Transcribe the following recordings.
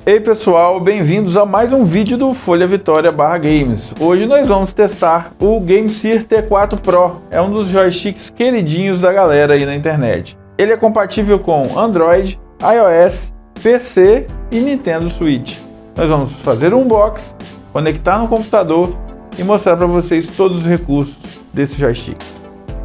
Ei pessoal, bem-vindos a mais um vídeo do Folha Vitória Games. Hoje nós vamos testar o GameSir T4 Pro, é um dos joysticks queridinhos da galera aí na internet. Ele é compatível com Android, iOS, PC e Nintendo Switch. Nós vamos fazer um unboxing, conectar no computador e mostrar para vocês todos os recursos desse joystick.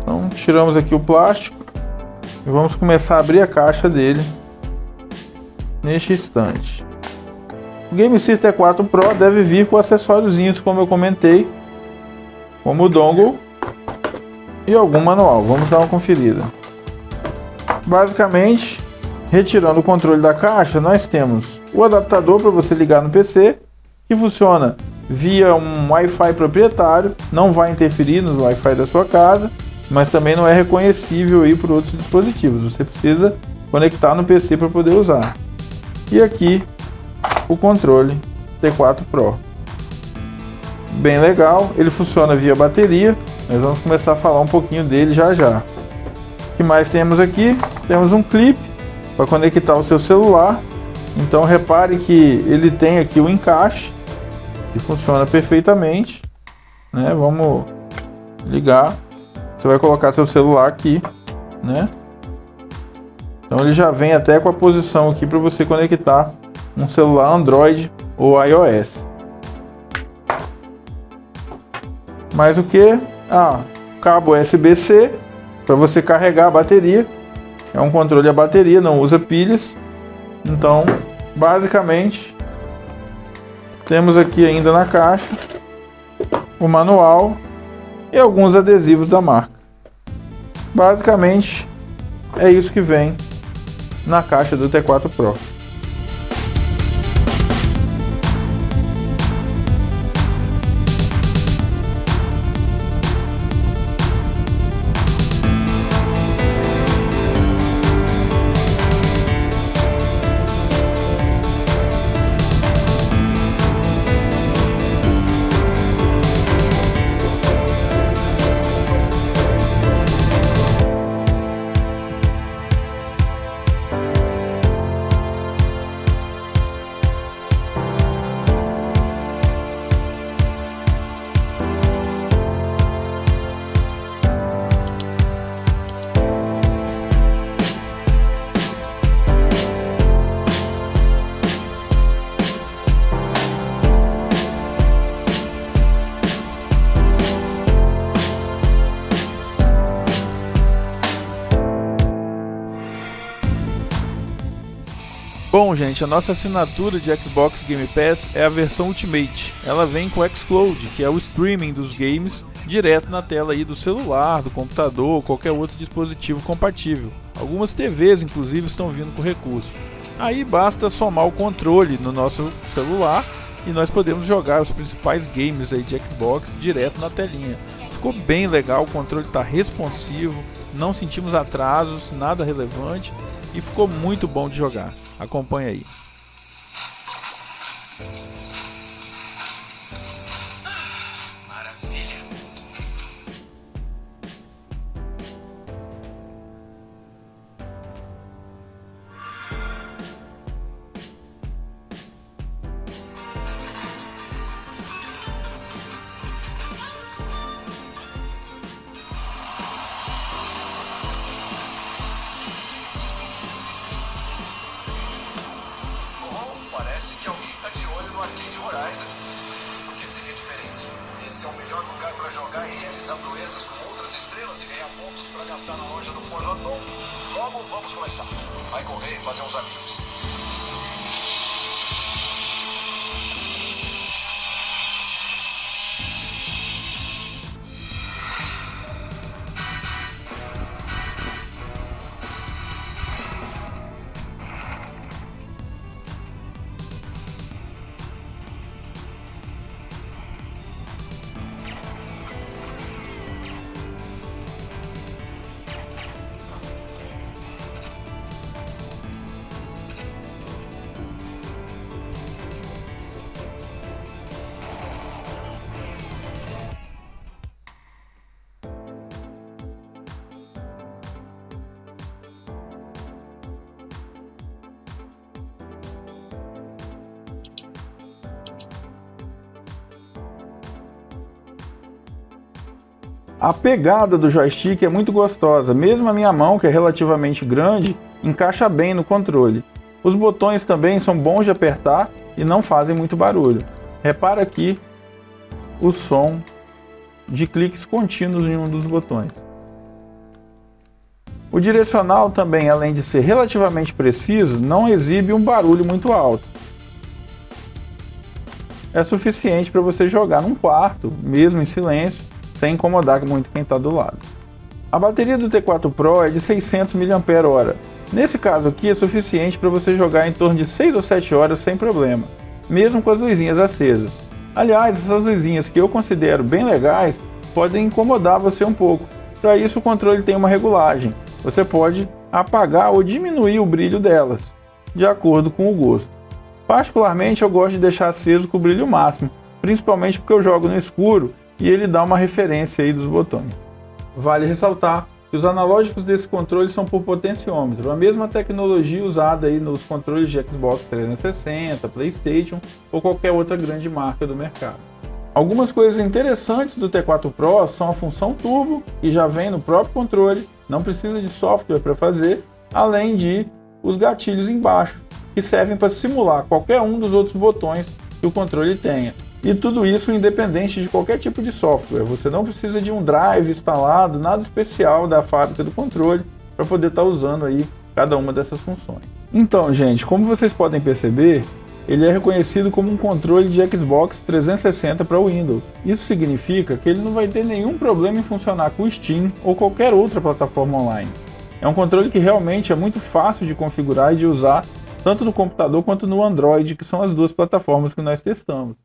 Então tiramos aqui o plástico e vamos começar a abrir a caixa dele neste instante. O GameSir T4 Pro deve vir com acessóriozinhos, como eu comentei, como o dongle e algum manual. Vamos dar uma conferida. Basicamente, retirando o controle da caixa, nós temos o adaptador para você ligar no PC, que funciona via um Wi-Fi proprietário, não vai interferir no Wi-Fi da sua casa, mas também não é reconhecível aí por outros dispositivos. Você precisa conectar no PC para poder usar. E aqui o controle T4 Pro, bem legal, ele funciona via bateria. Nós vamos começar a falar um pouquinho dele já já. O que mais temos aqui? Temos um clipe para conectar o seu celular. Então repare que ele tem aqui o encaixe, que funciona perfeitamente, né? Vamos ligar. Você vai colocar seu celular aqui, né? Então ele já vem até com a posição aqui para você conectar um celular Android ou iOS. Mais o que? Cabo USB-C para você carregar a bateria. É um controle a bateria, não usa pilhas. Então, basicamente, temos aqui ainda na caixa o manual e alguns adesivos da marca. Basicamente, é isso que vem na caixa do T4 Pro. Bom, gente, a nossa assinatura de Xbox Game Pass é a versão Ultimate. Ela vem com o xCloud, que é o streaming dos games direto na tela aí do celular, do computador ou qualquer outro dispositivo compatível. Algumas TVs, inclusive, estão vindo com recurso. Aí basta somar o controle no nosso celular e nós podemos jogar os principais games aí de Xbox direto na telinha. Ficou bem legal, o controle está responsivo, não sentimos atrasos, nada relevante e ficou muito bom de jogar. Acompanhe aí. Maravilha. Parece que alguém tá de olho no Arcade Horizon. Porque seria diferente. Esse é o melhor lugar para jogar e realizar proezas com outras estrelas e ganhar pontos para gastar na loja do Forlanton. Logo vamos começar. Vai correr e fazer uns amigos. A pegada do joystick é muito gostosa, mesmo a minha mão, que é relativamente grande, encaixa bem no controle. Os botões também são bons de apertar e não fazem muito barulho. Repara aqui o som de cliques contínuos em um dos botões. O direcional também, além de ser relativamente preciso, não exibe um barulho muito alto. É suficiente para você jogar num quarto, mesmo em silêncio, sem incomodar muito quem está do lado. A bateria do T4 Pro é de 600 mAh. Nesse caso aqui é suficiente para você jogar em torno de 6 ou 7 horas sem problema, mesmo com as luzinhas acesas. Aliás, essas luzinhas que eu considero bem legais podem incomodar você um pouco. Para isso o controle tem uma regulagem. Você pode apagar ou diminuir o brilho delas, de acordo com o gosto. Particularmente eu gosto de deixar aceso com o brilho máximo, principalmente porque eu jogo no escuro e ele dá uma referência aí dos botões. Vale ressaltar que os analógicos desse controle são por potenciômetro, a mesma tecnologia usada aí nos controles de Xbox 360, PlayStation ou qualquer outra grande marca do mercado. Algumas coisas interessantes do T4 Pro são a função turbo, que já vem no próprio controle, não precisa de software para fazer, além de os gatilhos embaixo, que servem para simular qualquer um dos outros botões que o controle tenha. E tudo isso independente de qualquer tipo de software. Você não precisa de um drive instalado, nada especial da fábrica do controle para poder estar usando aí cada uma dessas funções. Então, gente, como vocês podem perceber, ele é reconhecido como um controle de Xbox 360 para Windows. Isso significa que ele não vai ter nenhum problema em funcionar com o Steam ou qualquer outra plataforma online. É um controle que realmente é muito fácil de configurar e de usar, tanto no computador quanto no Android, que são as duas plataformas que nós testamos.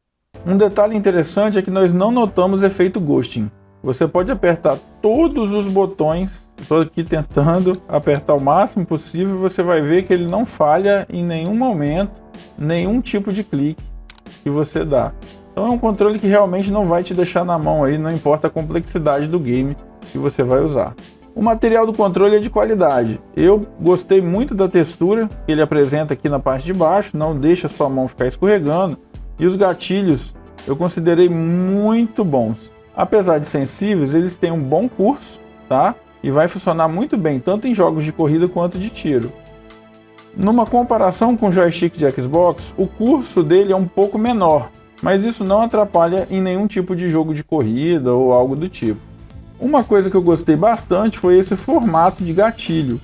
Um detalhe interessante é que nós não notamos efeito ghosting. Você pode apertar todos os botões, estou aqui tentando apertar o máximo possível, e você vai ver que ele não falha em nenhum momento, nenhum tipo de clique que você dá. Então é um controle que realmente não vai te deixar na mão aí, não importa a complexidade do game que você vai usar. O material do controle é de qualidade. Eu gostei muito da textura que ele apresenta aqui na parte de baixo, não deixa sua mão ficar escorregando. E os gatilhos eu considerei muito bons. Apesar de sensíveis, eles têm um bom curso, tá? E vai funcionar muito bem, tanto em jogos de corrida quanto de tiro. Numa comparação com o joystick de Xbox, o curso dele é um pouco menor, mas isso não atrapalha em nenhum tipo de jogo de corrida ou algo do tipo. Uma coisa que eu gostei bastante foi esse formato de gatilho.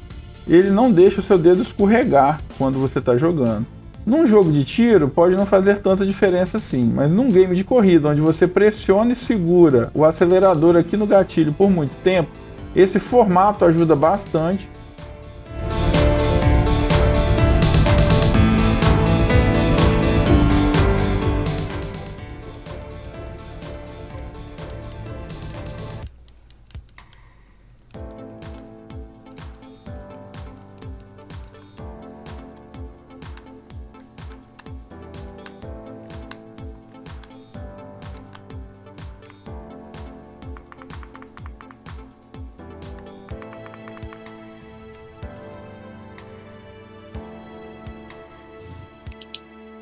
Ele não deixa o seu dedo escorregar quando você está jogando. Num jogo de tiro pode não fazer tanta diferença assim, mas num game de corrida onde você pressiona e segura o acelerador aqui no gatilho por muito tempo, esse formato ajuda bastante.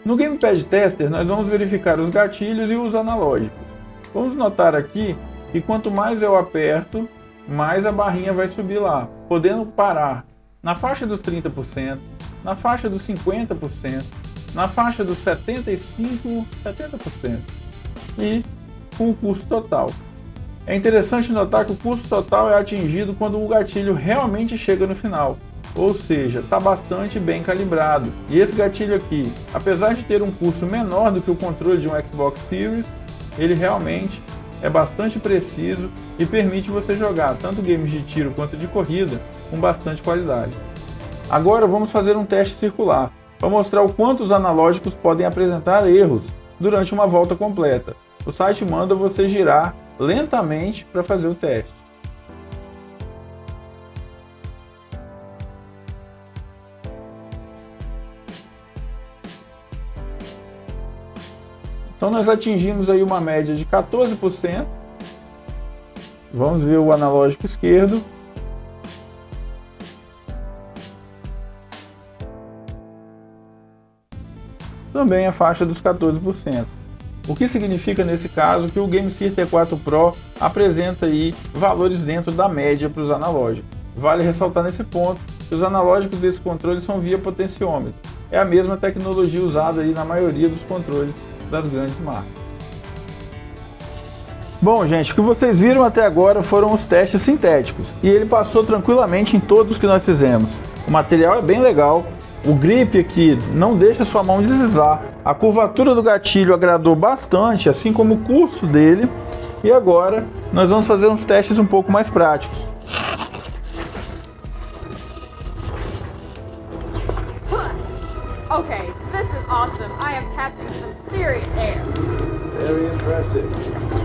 No Gamepad Tester, nós vamos verificar os gatilhos e os analógicos. Vamos notar aqui que quanto mais eu aperto, mais a barrinha vai subir lá, podendo parar na faixa dos 30%, na faixa dos 50%, na faixa dos 75%, 70% e com o custo total. É interessante notar que o custo total é atingido quando o gatilho realmente chega no final. Ou seja, está bastante bem calibrado. E esse gatilho aqui, apesar de ter um custo menor do que o controle de um Xbox Series, ele realmente é bastante preciso e permite você jogar tanto games de tiro quanto de corrida com bastante qualidade. Agora vamos fazer um teste circular, para mostrar o quanto os analógicos podem apresentar erros durante uma volta completa. O site manda você girar lentamente para fazer o teste. Então nós atingimos aí uma média de 14%. Vamos ver o analógico esquerdo. Também a faixa dos 14%. O que significa nesse caso que o GameSeer T4 Pro apresenta aí valores dentro da média para os analógicos. Vale ressaltar nesse ponto que os analógicos desse controle são via potenciômetro. É a mesma tecnologia usada aí na maioria dos controles das grandes marcas. Bom, gente, o que vocês viram até agora foram os testes sintéticos e ele passou tranquilamente em todos que nós fizemos. O material é bem legal, o grip aqui não deixa sua mão deslizar, a curvatura do gatilho agradou bastante, assim como o curso dele. E agora nós vamos fazer uns testes um pouco mais práticos. Okay, this is awesome. I am catching some serious air. Very impressive.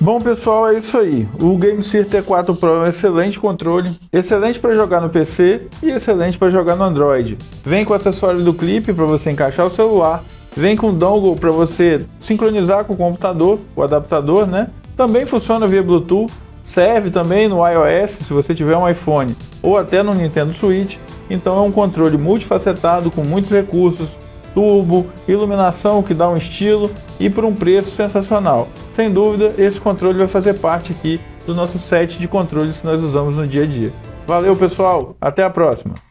Bom pessoal, é isso aí. O GameSeer T4 Pro é um excelente controle, excelente para jogar no PC e excelente para jogar no Android. Vem com o acessório do clipe para você encaixar o celular, vem com o dongle para você sincronizar com o computador, o adaptador, né? Também funciona via Bluetooth, serve também no iOS se você tiver um iPhone ou até no Nintendo Switch. Então é um controle multifacetado com muitos recursos, turbo, iluminação que dá um estilo e por um preço sensacional. Sem dúvida, esse controle vai fazer parte aqui do nosso set de controles que nós usamos no dia a dia. Valeu pessoal, até a próxima!